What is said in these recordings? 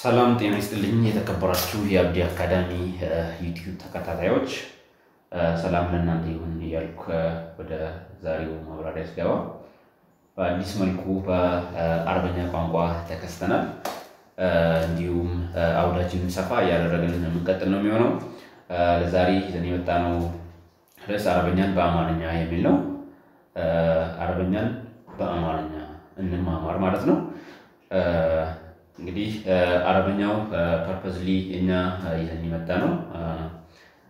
ሰላም ጤና ይስጥልኝ የተከበራችሁ የአብዲ አካዳሚ ዩቲዩብ ተከታታዮች ሰላም ለእናንተ ይሁን እያልኩ ወደ ዛሬው ማብራሪያ ስገባ በአዲስ መልኩ በአረበኛ ቋንቋ ተከስተናል እንዲሁም አውዳችንን ሰፋ ያደረግን የምንቀጥል ነው የሚሆነው ለዛሬ ይዘን የመጣነው ርዕስ አረበኛን በአማርኛ የሚል ነው አረበኛን በአማርኛ እንማማር ማለት ነው እንግዲህ አረበኛው ፐርፐዝሊ እኛ ይዘን የመጣነው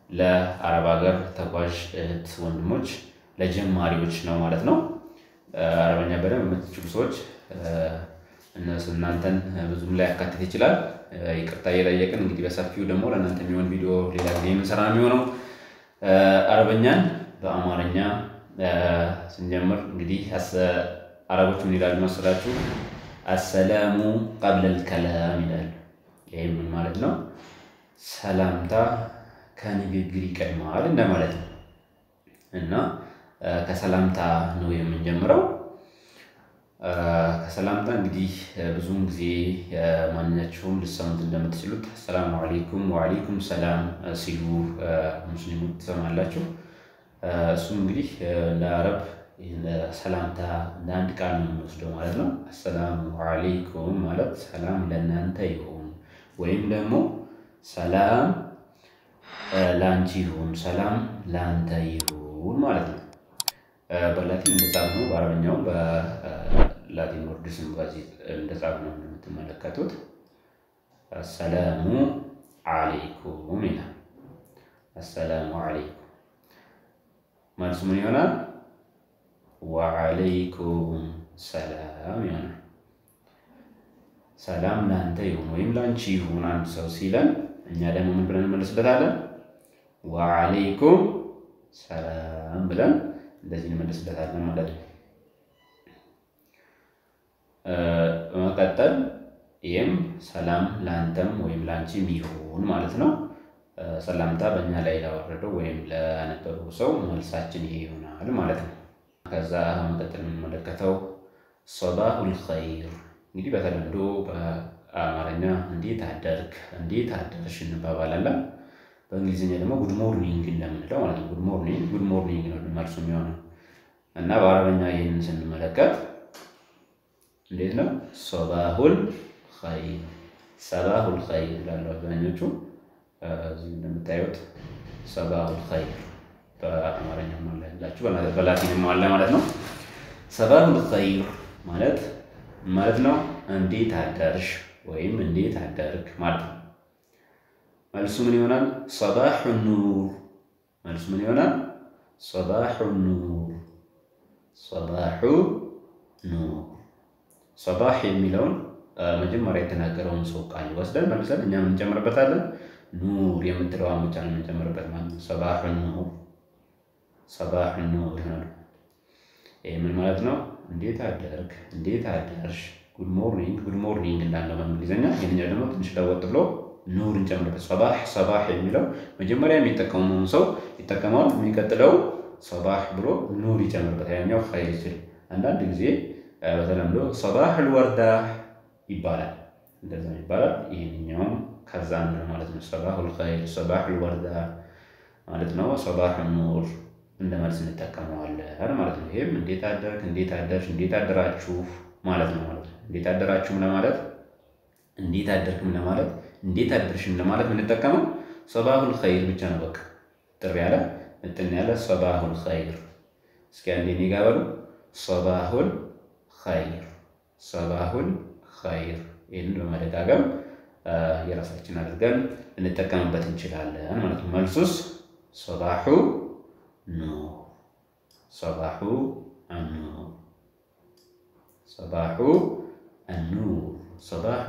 ለአረብ ሀገር ተጓዥ እህት ወንድሞች ለጀማሪዎች ነው ማለት ነው አረበኛ በደንብ የምትችሉ ሰዎች እናንተን ብዙም ላይ ያካትት ይችላል ይቅርታ እየጠየቅን እንግዲህ በሰፊው ደግሞ ለእናንተ የሚሆን ቪዲዮ ሌላ ጊዜ የምንሰራ ነው የሚሆነው አረበኛን በአማርኛ ስንጀምር እንግዲህ አረቦች ምን ይላሉ መሰላችሁ السلام قبل الكلام ይላል ይሄ ምን ማለት ነው ሰላምታ ከንግግር ይቀድማል እንደማለት ነው እና ከሰላምታ ነው የምንጀምረው ከሰላምታ እንግዲህ ብዙም ጊዜ ማንኛችሁም ልትሰሙት እንደምትችሉት ሰላም አለይኩም ወአለይኩም ሰላም ሲሉ ሙስሊሞች ትሰማላችሁ እሱ እንግዲህ ለአረብ ሰላምታ ለአንድ ቃል ነው የሚወስደው ማለት ነው አሰላሙ አለይኩም ማለት ሰላም ለእናንተ ይሁን ወይም ደግሞ ሰላም ላንቺ ይሁን ሰላም ላንተ ይሁን ማለት ነው በላቲን እንደዛው ነው በአረበኛው በላቲን ወርድስም በዚህ እንደዛው ነው የምትመለከቱት አሰላሙ አለይኩም ይላል አሰላሙ አለይኩም መልሱ ምን ይሆናል وعليكم السلام يعني سلام لانت يهون ويم لانشي يهون عند سوسيلا እኛ ደግሞ ምን ብለን እንመልስበታለን وعليكم سلام ብለን እንደዚህ እንመልስበታለን ማለት ነው መቀጠል ይሄም ሰላም ላንተም ወይም ላንቺም ይሁን ማለት ነው ሰላምታ በእኛ ላይ ላወረደው ወይም ለነበረው ሰው መልሳችን ይሄ ይሆናል ማለት ነው ከዛ መቀጠል የምንመለከተው ሶባሁል ኸይር እንግዲህ በተለምዶ በአማርኛ እንዴት አደርሽ እንባባላለን በእንግሊዝኛ ደግሞ ጉድ ሞርኒንግ እንደምንለው ማለት ነው ጉድ ሞርኒንግ ነው መልሱ የሚሆነው እና በአረበኛ ይሄንን ስንመለከት እንዴት ነው ሶባሁል ኸይር ይላሉ አብዛኞቹ እዚህ እንደምታዩት ሶባሁል ኸይር በአማርኛ ማለት በላቲንም አለ ማለት ነው ሰባሁል ኸይር ማለት ነው እንዴት አደርሽ ወይም እንዴት አደርክ ማለት ነው መልሱ ምን ይሆናል صباح النور መልሱ ምን ይሆናል صباح النور صباح የሚለውን መጀመሪያ የተናገረውን ሰው ቃል ወስደን መልሰን እኛ ምን እንጨምርበታለን ኑር የምትለው አምጫ ነው እንጨምርበት ማለት ነው صباح النور ይሆናል ይሄ ምን ማለት ነው እንዴት አደርክ እንዴት አደርሽ ጉድ ሞርኒንግ እንዳለው በእንግሊዝኛ የኛው ደግሞ ትንሽ ለወጥ ብሎ ኑር እንጨምርበት صباح የሚለው መጀመሪያ የሚጠቀመው ሰው ይጠቀማል የሚቀጥለው صباح ብሎ ኑር ይጨምርበት ያኛው ኸይር ሲል አንዳንድ ጊዜ በተለምዶ صباح الوردة ይባላል እንደዛ ይባላል ይሄኛው ከዛ ነው ማለት ነው صباح الخير صباح الوردة ማለት ነው صباح النور እንደማለት እንጠቀመዋለን ማለት ነው ይሄም እንዴት አደርክ እንዴት አደርሽ እንዴት አደራችሁ ማለት ነው እንዴት አደራችሁም ለማለት እንዴት አደርክም ለማለት እንዴት አደርሽም ለማለት የምንጠቀመው صباحul خير ብቻ ነው በቃ ጥሪ ያለ እንትን ያለ صباحul خير እስኪ አንዴ ንጋበሉ صباحul خير ይሄን በመደጋገም የራሳችን አድርገን እንጠቀምበት እንችላለን ማለት ነው መልሱስ صباح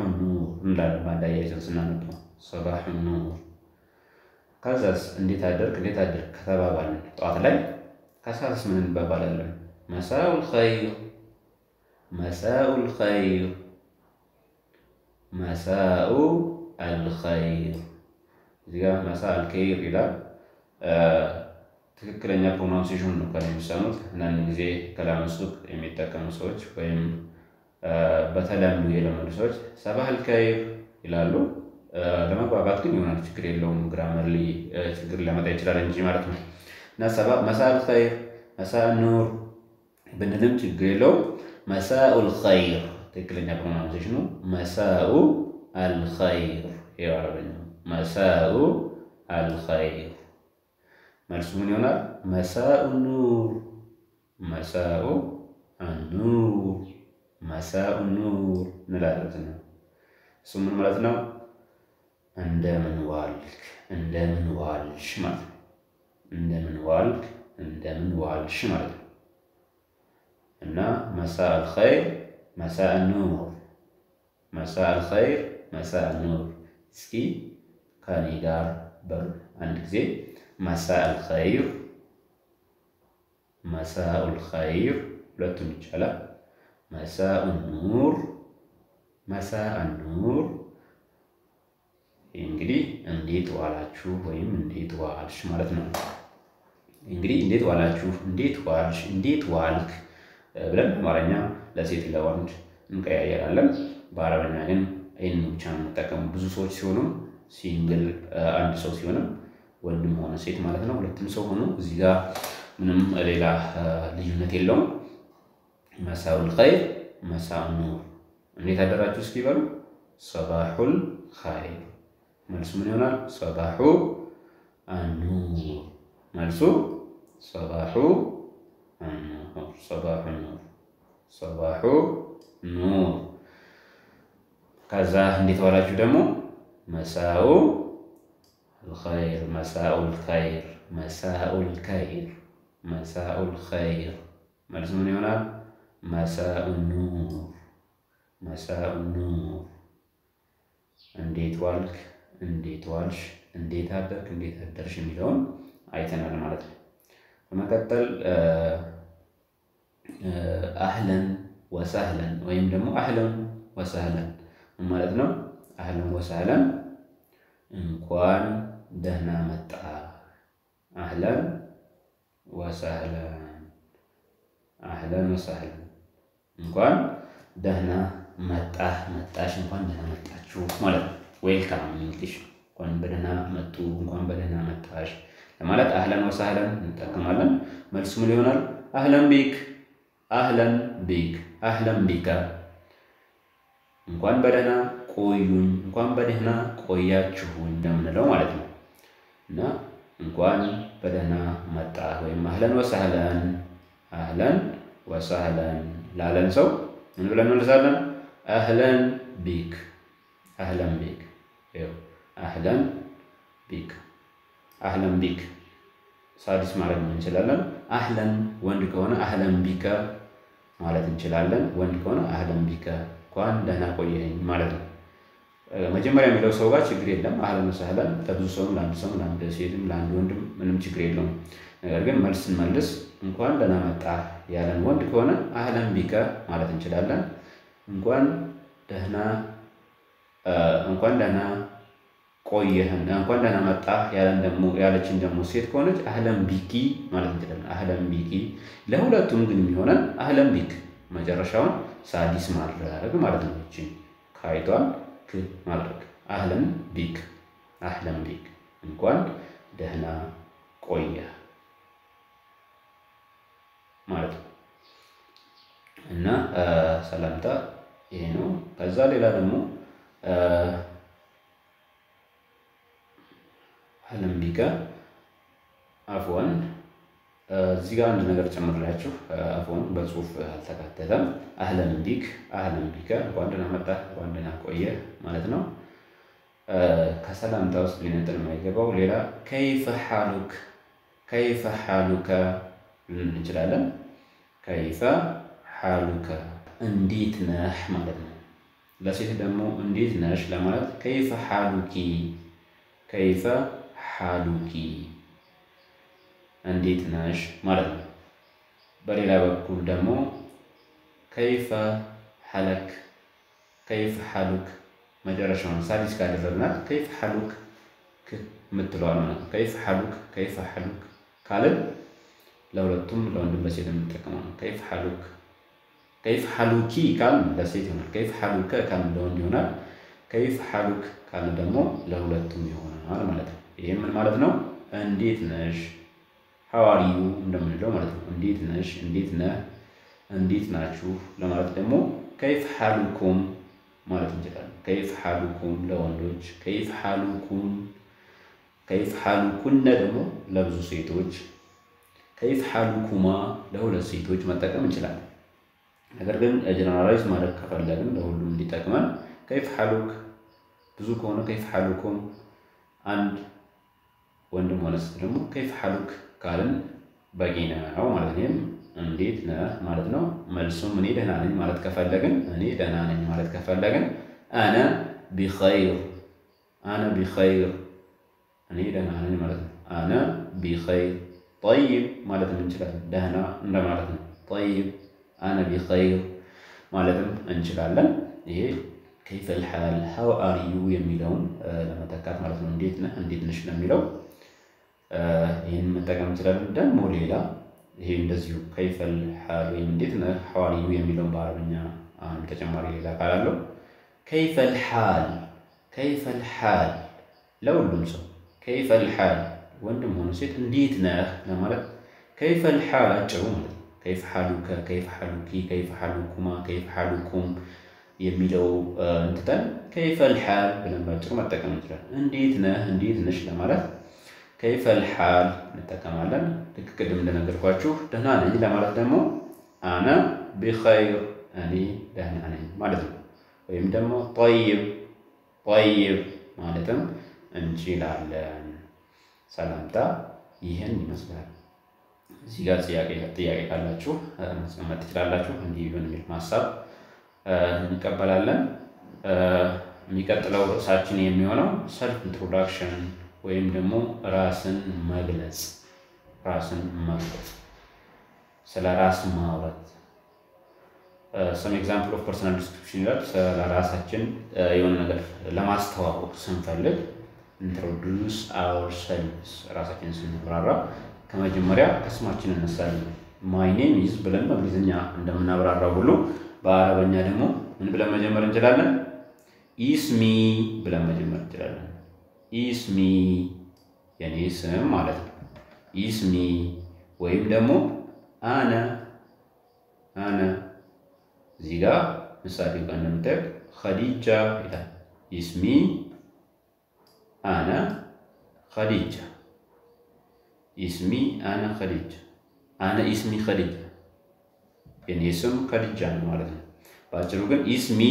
النور እንዳለ ማዳያችን ስናነበው صباح النور ከዛስ እንዴት አደርክ ከተባባልን ጧት ላይ ከሰዓትስ ምን እንባባላለን مساء الخير እዚህ ጋር مساء الخير ይላል ትክክለኛ ፕሮናንሴሽን ነው ከሚሰሙት አንዳንድ ጊዜ ከላም ሱቅ የሚጠቀሙ ሰዎች ወይም በተለምዶ የለመዱ ሰዎች ሰባህ አልኸይር ይላሉ። ለመግባባት ግን ይሆናል ችግር የለውም ግራመርሊ ችግር ሊያመጣ ይችላል እንጂ ማለት ነው። እና መሳኡል ኸይር መሳኡ ኑር ብንልም ችግር የለውም። መሳኡል ኸይር ትክክለኛ ፕሮናንሴሽኑ መሳኡ አልኸይር ይኸው አረበኛው መሳኡ አልኸይር። መልሱ ምን ይሆናል? መሳኡ ኑር መሳኡ አኑር መሳኡ ኑር እንላለን። እሱ ምን ማለት ነው? እንደምን ዋልክ እንደምን ዋልሽ ማለት ነው። እንደምን ዋልክ እንደምን ዋልሽ ማለት ነው። እና መሳኡል ኸይር መሳኡ ኑር መሳኡል ኸይር መሳኡ ኑር። እስኪ ከኔ ጋር በሉ አንድ ጊዜ መሳኡል ኸይር መሳኡል ኸይር ሁለቱም ይቻላል። መሳኡ ኑር መሳኡ ኑር። እንግዲህ እንዴት ዋላችሁ ወይም እንዴት ዋልሽ ማለት ነው። እንግዲህ እንዴት ዋላችሁ እንዴት ዋልሽ እንዴት ዋልክ ብለን በአማርኛ ለሴት ለወንድ እንቀያየራለን። በአረበኛ ግን ይህን ብቻ ነው የምንጠቀመው። ብዙ ሰዎች ሲሆኑ ሲንግል አንድ ሰው ሲሆንም ወንድም ሆነ ሴት ማለት ነው። ሁለቱም ሰው ሆኖ እዚህ ጋር ምንም ሌላ ልዩነት የለውም። መሳኡል ኸይር መሳኡ ኑር። እንዴት አደራችሁ እስኪ በሉ። ሰባሁል ኸይር መልሱ ምን ይሆናል? ሰባሁ አኑር መልሱ ሰባሁ አኑር ሰባሁ ኑር ሰባሁ ኑር። ከዛ እንዴት ዋላችሁ ደግሞ መሳኡ الخير مساء الخير مساء الخير مساء الخير መልሱ ምን ይሆናል? مساء النور مساء النور። እንዴት ዋልክ እንዴት ዋልሽ እንዴት አደርክ እንዴት አደርሽ የሚለውን አይተናል ማለት ነው። በመቀጠል አህለን ወሰህለን ወይም ደግሞ አህለን ወሰህለን ማለት ነው። አህለን ወሰህለን እንኳን ደህና መጣ። አህለን ወሰህለን አህለን ወሰህለን እንኳን ደህና መጣህ መጣሽ እንኳን ደህና መጣችሁ ማለት ነው። ዌልካም እንግሊሽ እንኳን በደህና መጡ እንኳን በደህና መጣሽ ለማለት አህለን ወሰህለን እንጠቀማለን። መልሱ ምን ይሆናል? አህለን ቢክ አህለን ቢክ አህለን ቢከ። እንኳን በደህና ቆዩኝ እንኳን በደህና ቆያችሁኝ እንደምንለው ማለት ነው። እና እንኳን በደህና መጣ ወይም አህለን ወሰህለን አህለን ወሰህለን ላለን ሰው ምን ብለን እንመልሳለን? አህለን ቢክ አህለን ቢክ። ይኸው አህለን ቢክ አህለን ቢክ ሳዲስ ማለት እንችላለን። አህለን ወንድ ከሆነ አህለን ቢከ ማለት እንችላለን። ወንድ ከሆነ አህለን ቢከ እንኳን ደህና ቆየኝ ማለት ነው። መጀመሪያ የሚለው ሰው ጋር ችግር የለም። አህለን ወሰህለን ለብዙ ሰው ለአንድ ሰው ለአንድ ሴትም ለአንድ ወንድም ምንም ችግር የለውም። ነገር ግን መልስ ስንመልስ እንኳን ደህና መጣ ያለን ወንድ ከሆነ አህለን ቢከ ማለት እንችላለን። እንኳን ደህና ቆየህን እንኳን ደህና መጣ ያለን ደግሞ ያለችን ደግሞ ሴት ከሆነች አህለን ቢኪ ማለት እንችላለን። አህለን ቢኪ። ለሁለቱም ግን የሚሆነን አህለን ቢክ መጨረሻውን ሳዲስ ማድረግ ማለት ነው። እቺ ካይቷን ክ ማድረግ አህለን ቢክ አህለን ቢክ እንኳን ደህና ቆየህ ማለት ነው። እና ሰላምታ ይሄ ነው። ከዛ ሌላ ደግሞ አህለን ቢከ አፍወን እዚህ ጋር አንድ ነገር ጨምርላችሁ። አፍወን በጽሁፍ አልተካተተም። አህለን ቢክ አህለን ቢከ እንኳን ደህና መጣህ እንኳን ደህና ቆየህ ማለት ነው። ከሰላምታ ውስጥ ሊነጥል የማይገባው ሌላ ከይፈ ሐሉክ ከይፈ ሐሉከ ልንል እንችላለን። ከይፈ ሐሉከ እንዴት ነህ ማለት ነው። ለሴት ደግሞ እንዴት ነሽ ለማለት ከይፈ ሐሉኪ ከይፈ ሐሉኪ እንዴት ነሽ ማለት ነው። በሌላ በኩል ደግሞ ከይፈ ሐለክ ከይፈ ሐሉክ መጨረሻውን ሳዲስ ካደረግናት ከይፈ ሐሉክ የምትለዋል ማለት ነው። ከይፈ ሐሉክ ከይፈ ሐሉክ ካልን ለሁለቱም ለወንድም ለሴት የምንጠቀመው ነው። ከይፈ ሐሉክ ከይፈ ሐሉኪ ካልን ለሴት ይሆናል። ከይፈ ሐሉከ ካልን ለወንድ ይሆናል። كيف حالك ካለ ደግሞ ለሁለቱም ይሆናል ማለት ነው። ይሄ ምን ማለት ነው? እንዴት ነሽ how are you እንደምንለው ማለት ነው። እንዴት ነሽ፣ እንዴት ነህ፣ እንዴት ናችሁ ለማለት ደግሞ كيف حالكم ማለት እንችላለን። كيف حالكم ለወንዶች፣ كيف حالكم كيف حالكن ደግሞ ለብዙ ሴቶች፣ كيف حالكما ለሁለት ሴቶች መጠቀም እንችላለን። ነገር ግን ጀነራላይዝ ማድረግ ከፈለግን ለሁሉም እንዲጠቅመን كيف حالك ብዙ ከሆነ كيف حالكم አንድ ወንድም ሆነ ሴት ደግሞ كيف حالك ካልን በቂ ነው ማለት ነው። እንዴት ነህ ማለት ነው። መልሱም እኔ ደህና ነኝ ማለት ከፈለግን እኔ ደህና ነኝ ማለት ከፈለግን انا بخير انا بخير እኔ ደህና ነኝ ማለት ነው። انا بخير طيب ማለት እንችላለን። ደህና እንደማለት ነው። طيب انا بخير ማለትም እንችላለን። ይሄ كيف الحال how are you የሚለውን ለመተካት ማለት ነው። እንዴት ነህ እንዴት ነሽ ለሚለው ይሄን መጠቀም እንችላለን። ደግሞ ሌላ ይሄ እንደዚሁ كيف الحال ወይም እንዴት ነህ how are you የሚለውን በአረብኛ ተጨማሪ ሌላ ቃል አለው። كيف الحال كيف الحال ለሁሉም ሰው كيف الحال ወንድም ሆነ ሴት እንዴት ነህ ለማለት كيف الحال አጭሩ ማለት ነው። كيف حالك كيف حالك كيف حالكما كيف حالكم የሚለው እንትተን كيف الحال ብለን ባጭሩ መጠቀም እንችላለን። እንዴት ነህ እንዴት ነሽ ለማለት كيف الحال እንጠቀማለን። ልክ ቅድም እንደነገርኳችሁ ደህና ነኝ ለማለት ደግሞ انا بخير እኔ ደህና ነኝ ማለት ነው። ወይም ደግሞ طيب طيب ማለትም እንችላለን። ሰላምታ ይሄን ይመስላል። እዚህ ጋር ጥያቄ ካላችሁ ማስቀመጥ ትችላላችሁ። እንዲህ ቢሆን የሚል ማሳብ እንቀበላለን። የሚቀጥለው ርዕሳችን የሚሆነው ሰልፍ ኢንትሮዳክሽን ወይም ደግሞ ራስን መግለጽ ስለ ራስ ማውራት some example of personal description ይላል። ስለ ራሳችን የሆነ ነገር ለማስተዋወቅ ስንፈልግ introduce ourselves ራሳችንን ስናብራራ ከመጀመሪያ ከስማችን እንነሳለን። my name is ብለን በእንግሊዝኛ እንደምናብራራው ሁሉ በአረበኛ ደግሞ ምን ብለን መጀመር እንችላለን? is me ብለን መጀመር እንችላለን። is me የኔ ስም ማለት ነው። is me ወይም ደግሞ ana እዚህ ጋር ምሳሌው ጋር እንደምታዩት ኸዲጃ ይላል። is me ana ኸዲጃ is me ana ኸዲጃ ana ismi ኸዲጃ የኔ ስም ኸዲጃ ነው ማለት ነው። በአጭሩ ግን is me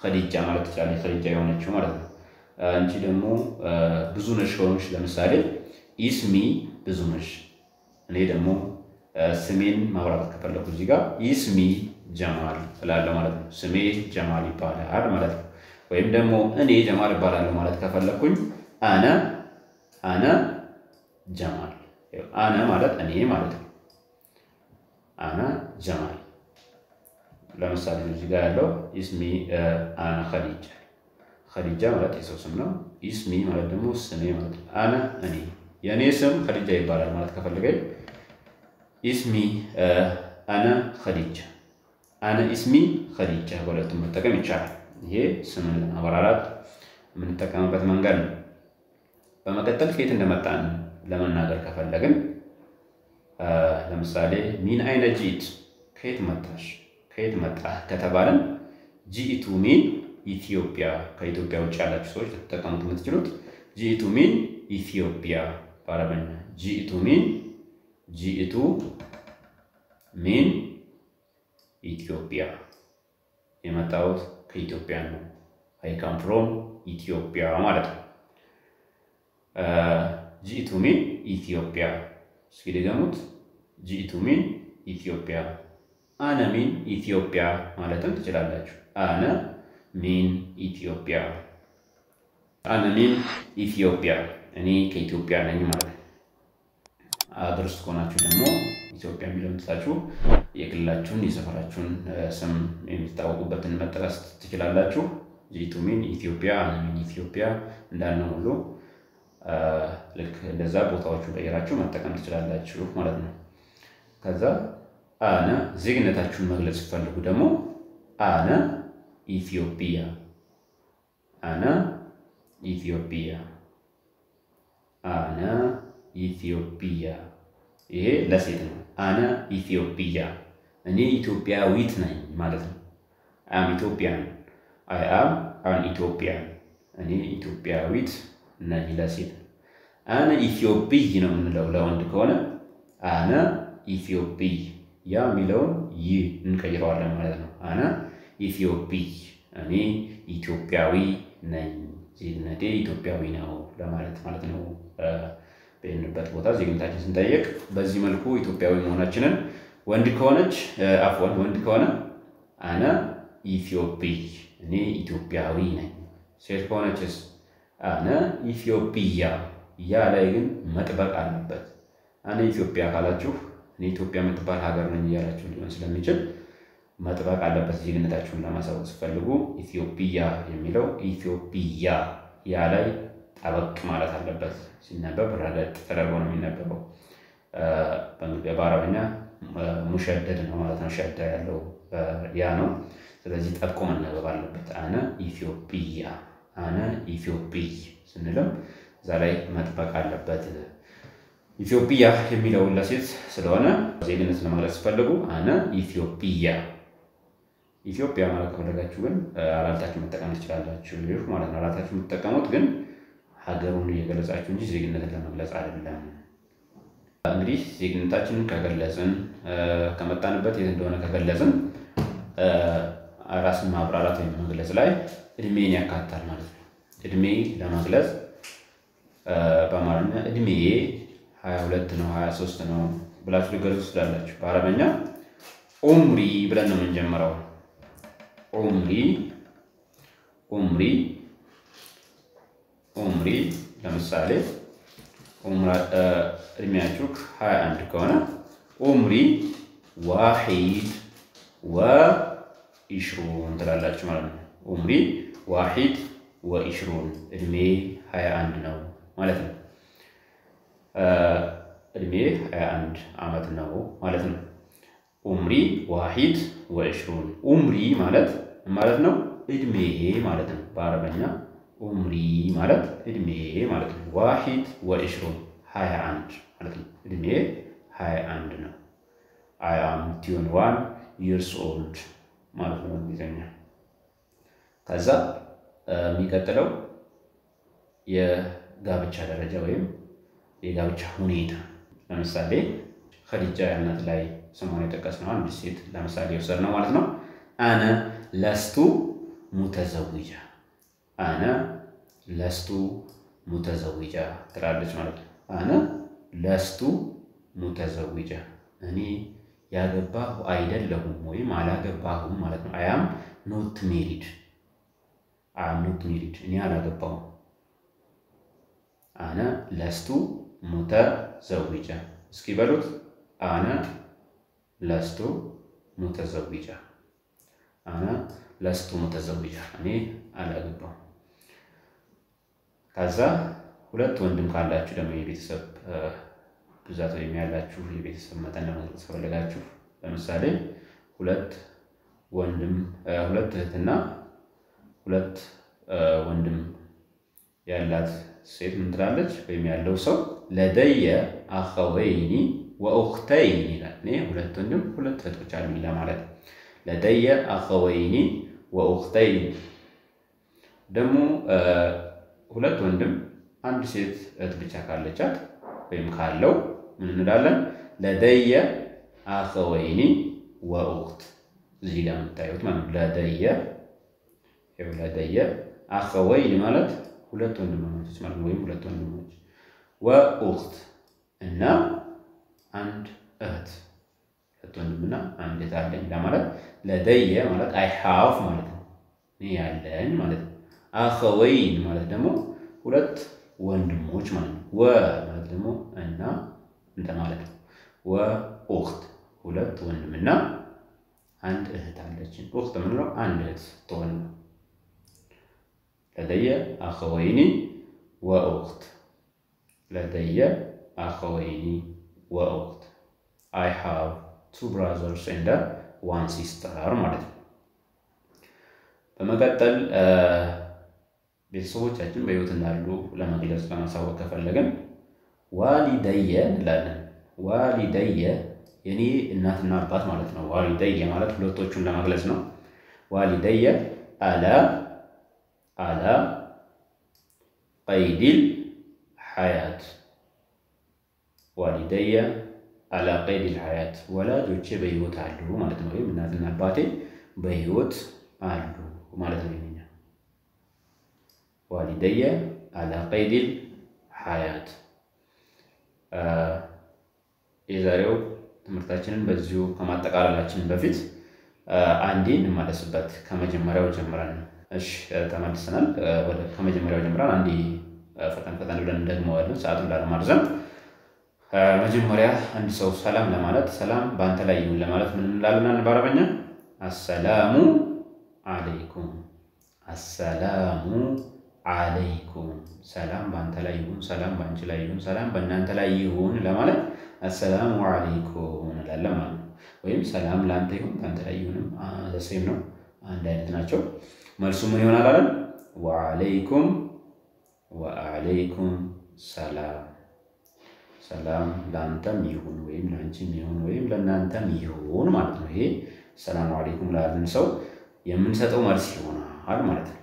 ኸዲጃ ማለት ትችላለች። ኸዲጃ የሆነችው ማለት ነው። አንቺ ደግሞ ብዙ ነሽ ሆነሽ ለምሳሌ is me ብዙ ነሽ። እኔ ደግሞ ስሜን ማብራራት ከፈለኩ እዚህ ጋር is me ጀማል እላለሁ ማለት ነው። ስሜ ጀማል ይባላል ማለት ነው። ወይም ደግሞ እኔ ጀማል እባላለሁ ማለት ከፈለኩኝ አነ ጀማል አነ ማለት እኔ ማለት ነው። አነ ጀማል ለምሳሌ እዚህ ጋር ያለው ismi አነ ኸዲጃ ማለት የሰው ስም ነው። ismi ማለት ደግሞ ስሜ ማለት ነው። አነ እኔ የኔ ስም ኸዲጃ ይባላል ማለት ከፈለገኝ ismi አነ ኸዲጃ አነ ismi ኸዲጃ ሁለቱም መጠቀም ይቻላል። ይሄ ስምን ለማብራራት የምንጠቀምበት መንገድ ነው። በመቀጠል ከየት እንደመጣን ለመናገር ከፈለግን ለምሳሌ ሚን አይነ ጂት ከየት መጣህ ከተባለን ጂቱ ሚን ኢትዮጵያ ከኢትዮጵያ ውጭ ያላችሁ ሰዎች ተጠቀሙት የምትችሉት ጂቱ ሚን ኢትዮጵያ በአረበኛ ጂቱ ሚን ኢትዮጵያ የመጣሁት ከኢትዮጵያ ነው። I come from ኢትዮጵያ ማለት ነው። ጂቱ ሚን ኢትዮጵያ እስኪ ደግሙት። ጂቱ ሚን ኢትዮጵያ አነ ሚን ኢትዮጵያ ማለትም ትችላላችሁ። አነ ሚን ኢትዮጵያ እኔ ከኢትዮጵያ ነኝ ማለት ነው። አድርስ ከሆናችሁ ደግሞ ኢትዮጵያ የሚለውን ትታችሁ የክልላችሁን የሰፈራችሁን ስም የሚታወቁበትን መጥቀስ ትችላላችሁ። ጂቱ ሚን ኢትዮጵያ አነ ሚን ኢትዮጵያ እንዳልነው ሁሉ ልክ እንደዛ ቦታዎቹን ቀይራችሁ መጠቀም ትችላላችሁ ማለት ነው። ከዛ አነ ዜግነታችሁን መግለጽ ፈልጉ ደግሞ አነ ኢትዮጵያ أنا إثيوبيا أنا إثيوبيا ይሄ ለሴት ነው أنا إثيوبيا እኔ ኢትዮጵያዊት ነኝ ማለት ነው I am Ethiopian I am an Ethiopian እኔ ኢትዮጵያዊት ነኝ ለሴት أنا إثيوبي ነው የምንለው ለወንድ ከሆነ أنا إثيوبي ያ የሚለውን ይ እንቀይረዋለን ማለት ነው أنا إثيوبي እኔ ኢትዮጵያዊ ነኝ ዜግነቴ ኢትዮጵያዊ ነው ለማለት ማለት ነው በእንበት ቦታ ዜግነታችን ስንጠይቅ በዚህ መልኩ ኢትዮጵያዊ መሆናችንን ወንድ ከሆነች አፍወን ወንድ ከሆነ أنا إثيوبي እኔ ኢትዮጵያዊ ነኝ ሴት ከሆነችስ أنا إثيوبيا ያ ላይ ግን መጥበቅ አለበት أنا ኢትዮጵያ ካላችሁ እኔ ኢትዮጵያ የምትባል ሀገር ነኝ ያላችሁ ሊሆን ስለሚችል መጥበቅ አለበት ዜግነታችሁን ለማሳወቅ ሲፈልጉ ኢትዮጵያ የሚለው ኢትዮጵያ ያ ላይ ጠበቅ ማለት አለበት ሲነበብ ረገጥ ተደርጎ ነው የሚነበበው በአረብኛ ሙሸደድ ነው ማለት ነው ሸዳ ያለው ያ ነው ስለዚህ ጠብቆ መነበብ አለበት أنا ኢትዮጵያ ስንልም እዛ ላይ መጥበቅ አለበት ኢትዮጵያ የሚለው ለሴት ስለሆነ ዜግነት ለማለት ሲፈልጉ أنا ኢትዮጵያ ማለት ከፈለጋችሁ ግን አራልታችሁ መጠቀም ትችላላችሁ ማለት ነው አራልታችሁ የምትጠቀሙት ግን ሀገሩን እየገለጻችሁ እንጂ ዜግነትን ለመግለጽ አይደለም እንግዲህ ዜግነታችንን ከገለጽን ከመጣንበት የት እንደሆነ ከገለጽን ራስን ማብራራት ወይም መግለጽ ላይ እድሜን ያካትታል ማለት ነው እድሜ ለመግለጽ በአማርኛ እድሜ 22 ነው 23 ነው ብላችሁ ልትገልጹ ትችላላችሁ በአረበኛ ዑምሪ ብለን ነው የምንጀምረው ዑምሪ ለምሳሌ እድሜያችሁ 21 ከሆነ ዑምሪ ዋሂድ ወኢሽሩን ትላላችሁ ማለት ነው ዑምሪ ዋሂድ ወኢሽሩን እድሜ 21 ነው ማለት ነው እድሜ 21 ዓመት ነው ማለት ነው ዑምሪ ዋሂድ ወኢሽሩን ዑምሪ ማለት ነው እድሜ ማለት ነው በአረበኛ ዑምሪ ማለት እድሜ ማለት ነው ዋሂድ ወኢሽሩን 21 ማለት ነው እድሜ 21 ነው I am 21 years old ማለት ነው እንግሊዘኛ ከዛ የሚቀጥለው የጋብቻ ደረጃ ወይም የጋብቻ ሁኔታ ለምሳሌ ኸዲጃ ያልናት ላይ ስሟን የጠቀስነው አንድ ሴት ለምሳሌ ወሰድነው ማለት ነው أنا لست متزوجة أنا لست متزوجة ትላለች ማለት ነው أنا لست متزوجة እኔ ያገባሁ አይደለሁም ወይም አላገባሁም ማለት ነው I am not married እኔ አላገባሁም أنا لست متزوجة እስኪ በሉት أنا لست متزوجة እኔ አላገባሁም ከዛ ሁለት ወንድም ካላችሁ ደግሞ የቤተሰብ ብዛት ወይም ያላችሁ የቤተሰብ መጠን ለመግለጽ ከፈለጋችሁ ለምሳሌ ሁለት እህትና ሁለት ወንድም ያላት ሴት ምን ትላለች ወይም ያለው ሰው ለደየ አኸወይኒ ወኡኽተይኒ ይላል እኔ ሁለት ወንድም ሁለት እህቶች አሉኝ ለማለት ለደየ አኸወይኒ ወኡኽተይኒ ደግሞ ሁለት ወንድም አንድ ሴት እህት ብቻ ካለቻት ወይም ካለው ምን እንላለን ለደየ አኸወይኒ ወኡኽት እዚህ ጋር የምታዩት ማለት ለደየ አኸወይኒ ማለት ሁለት ወንድሞች ማለት ነው ወይም ሁለት ወንድሞች ወኡኽት እና አንድ እህት ሁለት ወንድምና አንድ እህት አለኝ ለማለት ለደየ ማለት I have ማለት ነው እኔ ያለኝ ማለት ነው አኸወይን ማለት ደግሞ ሁለት ወንድሞች ማለት ነው ማለት ደግሞ እና እንደማለት ነው ወኡኽት ሁለት ወንድምና አንድ እህት አለችን ኡኽት ምንለው አንድ እህት ትሆን ለደየ አኸወይኒ ወኡኽት ለደየ አኸወይኒ ወኡኽት I have two brothers and one sister ማለት ነው በመቀጠል ቤተሰቦቻችን በህይወት እንዳሉ ለመግለጽ ለማሳወቅ ከፈለግን ዋሊደየ እንላለን። ዋሊደየ የኔ እናትና አባት ማለት ነው። ዋሊደየ ማለት ሁለቶቹን ለመግለጽ ነው። ዋሊደየ አላ ቀይዲል ሐያት ዋሊደየ አላ ቀይዲል ሐያት ወላጆቼ በህይወት አሉ ማለት ነው። ወይም እናትና አባቴ በህይወት አሉ ማለት ነው። ዋሊደየ አላ ቀይዲል ሐያት። የዛሬው ትምህርታችንን በዚሁ ከማጠቃለላችን በፊት አንዴ እንመለስበት ከመጀመሪያው ጀምረን። እሺ ተመልሰናል። ወደ ከመጀመሪያው ጀምረን አንዴ ፈጠን ብለን እንደግመዋለን ሰዓቱን ላለማርዘም። መጀመሪያ አንድ ሰው ሰላም ለማለት ሰላም በአንተ ላይ ይሁን ለማለት ምን እንላለን በአረበኛ? አሰላሙ አለይኩም። አሰላሙ አለይኩም። ሰላም በአንተ ላይ ይሁን፣ ሰላም በአንቺ ላይ ይሁን፣ ሰላም በእናንተ ላይ ይሁን ለማለት አሰላሙ አለይኩም እንላለን ማለት ነው። ወይም ሰላም ለአንተ ይሁን በአንተ ላይ ይሁንም ዘሴም ነው፣ አንድ አይነት ናቸው። መልሱ ምን ይሆናል አለን? ወአለይኩም ሰላም። ሰላም ለአንተም ይሁን ወይም ለአንቺም ይሁን ወይም ለእናንተም ይሁን ማለት ነው። ይሄ ሰላም አለይኩም ላልን ሰው የምንሰጠው መልስ ይሆናል ማለት ነው።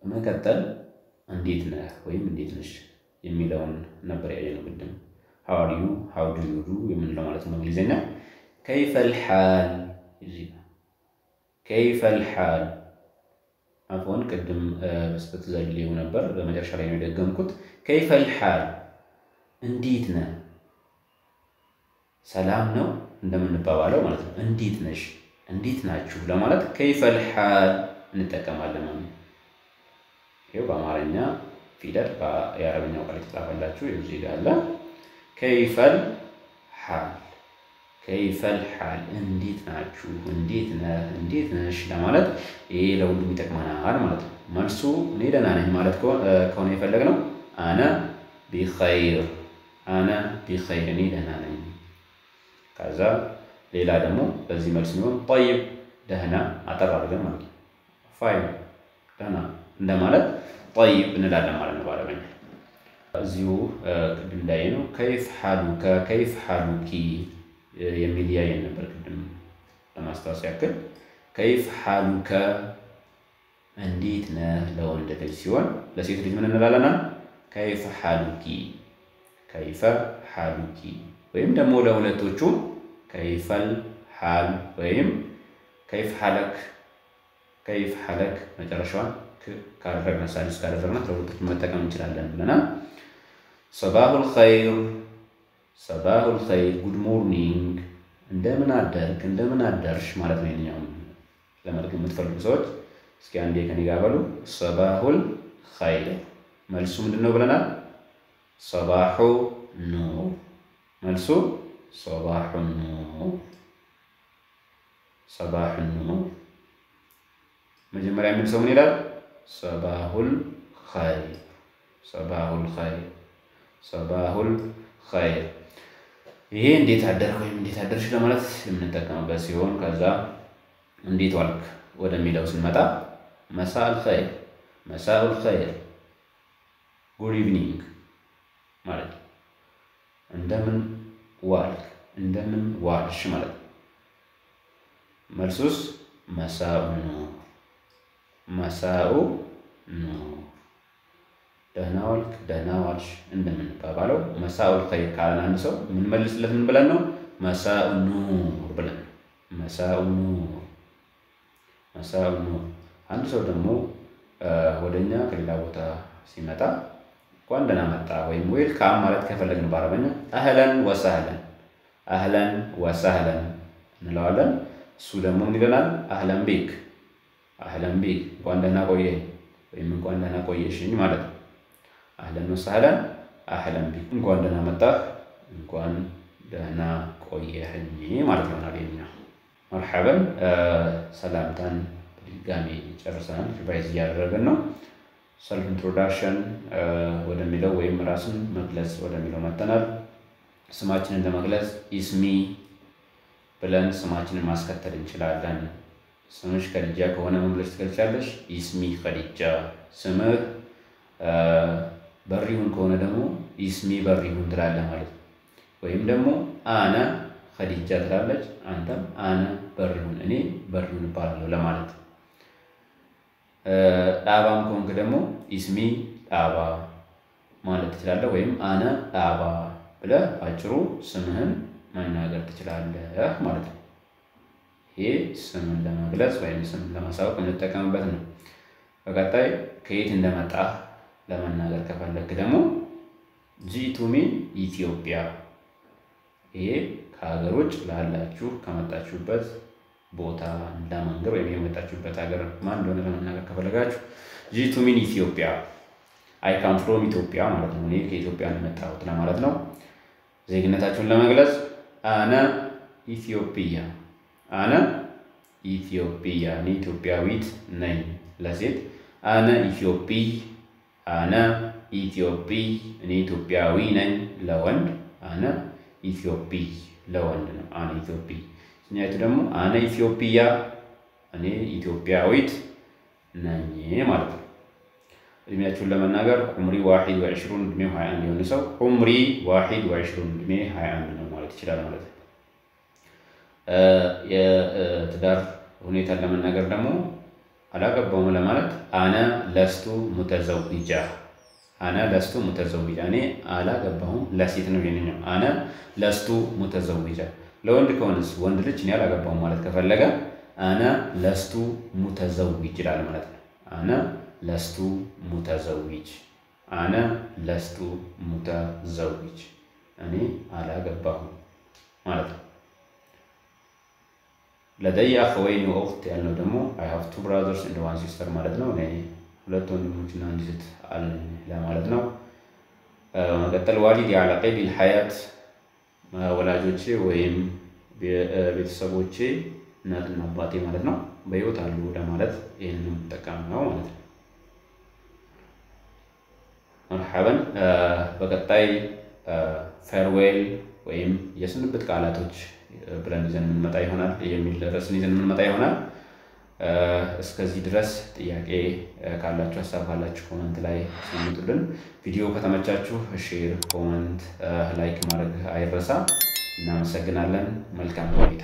በመቀጠል እንዴት ነህ ወይም እንዴት ነሽ የሚለውን ነበር ያየነው ቅድም። ሃው አር ዩ፣ ሃው ዱ ዩ ዱ የምንለው ማለት ነው በእንግሊዝኛ። ከይፈል ሐል እዚህ ነው። ከይፈል ሐል አፎን ቅድም በስህተት ዘልዬው ነበር፣ በመጨረሻ ላይ ነው የደገምኩት። ከይፈል ሐል እንዴት ነህ፣ ሰላም ነው እንደምንባባለው ማለት ነው። እንዴት ነሽ፣ እንዴት ናችሁ ለማለት ከይፈል ሐል እንጠቀማለን ማለት ነው። ይሄው በአማርኛ ፊደል በአረብኛው ቃል የተጻፈላችሁ እዚህ ጋር አለ። ከይፈል ሐል፣ ከይፈል ሐል እንዴት ናችሁ፣ እንዴት ነህ፣ እንዴት ነሽ ለማለት ይሄ ለሁሉም ይጠቅመናል ማለት ነው። መልሱ እኔ ደህና ነኝ ማለት ከሆነ የፈለግነው አነ ቢኸይር፣ አነ ቢኸይር እኔ ደህና ነኝ። ከዛ ሌላ ደግሞ በዚህ መልስ የሚሆን ጠይብ ደህና አጠር አድርገን ማለት ነው። ፋይን ደህና እንደማለት ጠይብ እንላለን ማለት ነው በአረበኛ። እዚሁ ቅድም እንዳየነው ከይፍ ሐሉከ፣ ከይፍ ሐሉኪ የሚል ያየን ነበር ቅድም ለማስታወስ ያክል። ከይፍ ሐሉከ እንዴት ነህ ለወንድ ልጅ ሲሆን፣ ለሴት ልጅ ምን እንላለን? ከይፈ ሐሉኪ፣ ከይፈ ሐሉኪ። ወይም ደግሞ ለሁለቶቹ ከይፈል ሐል ወይም ከይፍ ሐለክ፣ ከይፍ ሐለክ መጨረሻዋን ካደረግን ሳድስ ካደረግናት ለሁለቶቹ መጠቀም እንችላለን ብለናል። ሰባሁል ኸይር፣ ሰባሁል ኸይር ጉድ ሞርኒንግ፣ እንደምን አደርክ፣ እንደምን አደርሽ ማለት ነው። ይሄኛውን ለመድገም የምትፈልጉ ሰዎች እስኪ አንዴ ከኔ ጋር በሉ። ሰባሁል ኸይር መልሱ ምንድነው ብለናል? ሰባሁ ኑር። መልሱ ሰባሁ ኑር፣ ሰባሁ ኑር። መጀመሪያ የሚል ሰው ምን ይላል? ሰባሁል ኸይር፣ ሰባሁል ኸይር፣ ሰባሁል ኸይር። ይሄ እንዴት አደርክ ወይም እንዴት አደርሽ ለማለት የምንጠቀምበት ሲሆን፣ ከዛ እንዴት ዋልክ ወደሚለው ስንመጣ መሳል ኸይር፣ መሳኡል ኸይር ጉድ ኢቭኒንግ ማለት ነው። እንደምን ዋልክ፣ እንደምን ዋልሽ ማለት ነው። መልሱስ መሳኡ ኑር፣ መሳኡ ኑር። ደህና ዋልክ፣ ደህና ዋልሽ እንደምንባባለው መሳኡል ኸይር ካለን አንድ ሰው ምን መልስለት ምን ብለን ነው? መሳኡ ኑር ብለን ነው። መሳኡ ኑር፣ መሳኡ ኑር። አንድ ሰው ደግሞ ወደኛ ከሌላ ቦታ ሲመጣ እንኳን ደህና መጣ ወይም ዌልካም ማለት ከፈለግን በአረበኛ አህለን ወሰህለን፣ አህለን ወሰህለን እንለዋለን። እሱ ደግሞ ምን ይለናል? አህለን ቢክ፣ አህለን ቢክ እንኳን ደህና ቆየኝ ወይም እንኳን ደህና ቆየሽኝ ማለት ነው። አህለን ወሰህለን፣ አህለን ቢክ እንኳን ደህና መጣህ፣ እንኳን ደህና ቆየህኝ ማለት ይሆናል። የኛ መርሐበን ሰላምታን በድጋሚ ጨርሰናል። ሪቫይዝ እያደረግን ነው። ሰልፍ ኢንትሮዳክሽን ወደሚለው ወይም ራስን መግለጽ ወደሚለው መጥተናል። ስማችንን ለመግለጽ ኢስሚ ብለን ስማችንን ማስከተል እንችላለን። ስምሽ ከዲጃ ከሆነ ምን ብለሽ ትገልጫለሽ? ኢስሚ ከዲጃ። ስምህ በሪሁን ከሆነ ደግሞ ኢስሚ በሪሁን ትላለህ ማለት ነው። ወይም ደግሞ አነ ከዲጃ ትላለች፣ አንተም አነ በሪሁን እኔ በሪሁን እባላለሁ ለማለት። ጣባም ከሆንክ ደግሞ ኢስሚ ጣባ ማለት ትችላለህ። ወይም አነ ጣባ ብለህ ባጭሩ ስምህን መናገር ትችላለህ ማለት ነው። ይሄ ስምን ለመግለጽ ወይም ስምን ለማሳወቅ እንጠቀምበት ነው። በቀጣይ ከየት እንደመጣህ ለመናገር ከፈለክ ደግሞ ጂቱ ሚን ኢትዮጵያ። ይሄ ከሀገር ውጭ ላላችሁ ከመጣችሁበት ቦታ ለመንገር ወይም የመጣችሁበት ሀገር ማን እንደሆነ ለመናገር ከፈለጋችሁ ጂቱ ሚን ኢትዮጵያ፣ አይ ካም ፍሮም ኢትዮጵያ ማለት ነው። እኔ ከኢትዮጵያ ነው የመጣሁት ለማለት ነው። ዜግነታችሁን ለመግለጽ አነ ኢትዮጵያ፣ አነ ኢትዮጵያ፣ እኔ ኢትዮጵያዊት ነኝ ለሴት። አነ ኢትዮጵ፣ አነ ኢትዮጵ፣ እኔ ኢትዮጵያዊ ነኝ ለወንድ። አነ ኢትዮጵ ለወንድ ነው። አነ ኢትዮጵ። እኛቱ ደግሞ አነ ኢትዮጵያ፣ እኔ ኢትዮጵያዊት ነኝ ማለት ነው። እድሜያችሁን ለመናገር ዑምሪ 21 እድሜው 21 የሆነ ሰው ዑምሪ 21 እድሜ 21 ነው ማለት ይችላል ማለት ነው። የትዳር ሁኔታን ለመናገር ደግሞ አላገባውም ለማለት አነ ለስቱ ሙተዘውጃ፣ አነ ለስቱ ሙተዘውጃ፣ እኔ አላገባሁም ለሴት ነው የኔኛው። አነ ለስቱ ሙተዘውጃ። ለወንድ ከሆነስ ወንድ ልጅ እኔ አላገባሁም ማለት ከፈለገ አነ ለስቱ ሙተዘውጅ ይላል ማለት ነው። አነ ለስቱ ሙተዘውጅ፣ አነ ለስቱ ሙተዘውጅ፣ እኔ አላገባሁም ማለት ነው። ለደይ አኸወይኒ ወኡኽት ያልነው ደግሞ አይ ሃቭ ቱ ብራዘርስ ኤንድ ዋን ሲስተር ማለት ነው። እኔ ሁለት ወንድሞችና አንዲት እህት አለኝ ለማለት ነው። በመቀጠል ዋሊዲ ዐላ ቀይዲል ሐያት፣ ወላጆቼ ወይም ቤተሰቦቼ እናትና አባቴ ማለት ነው በህይወት አሉ ለማለት ይሄንን የምጠቀመው ማለት ነው። መርሐበን። በቀጣይ ፌርዌል ወይም የስንብት ቃላቶች ብለን ይዘን የምንመጣ ይሆናል የሚል ርዕስን ይዘን የምንመጣ ይሆናል። እስከዚህ ድረስ ጥያቄ ካላችሁ ሀሳብ ካላችሁ ኮመንት ላይ አስቀምጡልን። ቪዲዮ ከተመቻችሁ ሼር፣ ኮመንት፣ ላይክ ማድረግ አይረሳ። እናመሰግናለን። መልካም ቆይታ።